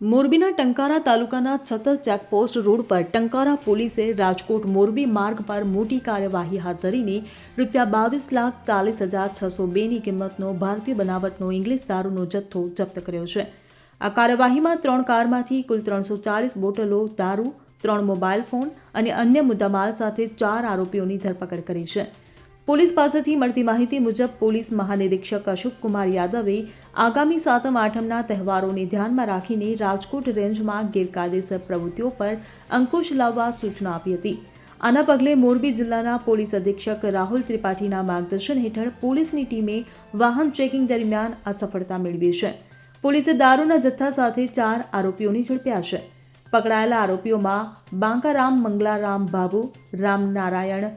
મોરબીના ટંકારા તાલુકાના છતર checkpost road પર ટંકારા પોલીસે રાજકોટ મોરબી માર્ગ પર મોટી કાર્યવાહી હાથ ધરીને ₹22,40,602ની કિંમતનો ભારતીય બનાવટનો ઇંગ્લિશ દારૂનો જથ્થો જપ્ત કર્યો છે। આ કાર્યવાહીમાં 3 કારમાંથી કુલ 340 બોટલો દારૂ, 3 મોબાઈલ ફોન અને અન્ય મુદ્દામાલ સાથે 4 આરોપીઓની ધરપકડ કરી છે। પોલીસ પાસેથી મળતી માહિતી મુજબ પોલીસ મહાનિરીક્ષક અશોક કુમાર યાદવે આગામી 7મ-8મના તહેવારોને ધ્યાનમાં રાખીને રાજકોટ રેન્જમાં ગેરકાયદેસર પ્રવૃત્તિઓ પર અંકુશ લાવવા સૂચના આપી હતી। આના પગલે મોરબી જિલ્લાના પોલીસ અધિક્ષક રાહુલ ત્રિપાઠીના માર્ગદર્શન હેઠળ પોલીસની ટીમે વાહન ચેકિંગ દરમિયાન આ સફળતા મેળવી છે। પોલીસે દારૂના જથ્થા સાથે 4 આરોપીઓને ઝડપ્યા છે। પકડાયેલા આરોપીઓમાં બાંકારામ મંગલારામ બાબુ, રામનારાયણ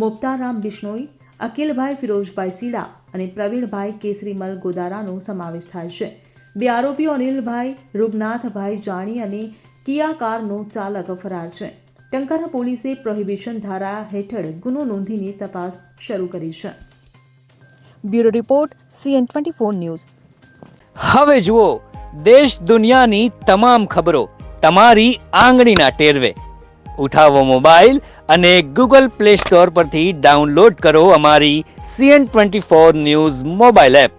મોપતારામ બિશ્નોઈ, અકિલભાઈ ફિરોજભાઈ સીડા અને પ્રવીણભાઈ કેસરીમલ ગોદારાનો સમાવેશ થાય છે। 2 આરોપીઓ અનિલભાઈ રૂપનાથભાઈ જાણી અને કિયા કારનો ચાલક ફરાર છે। ટંકારા પોલીસે પ્રોહિબિશન ધારા હેઠળ ગુનો નોંધીને તપાસ શરૂ કરી છે। Bureau report CN24 news. હવે જુઓ દેશ દુનિયાની તમામ ખબરો તમારી આંગળીના ટેરવે। ઉઠાવો મોબાઈલ અને ગૂગલ પ્લે સ્ટોર પરથી ડાઉનલોડ કરો અમારી CN24 ન્યૂઝ મોબાઈલ એપ।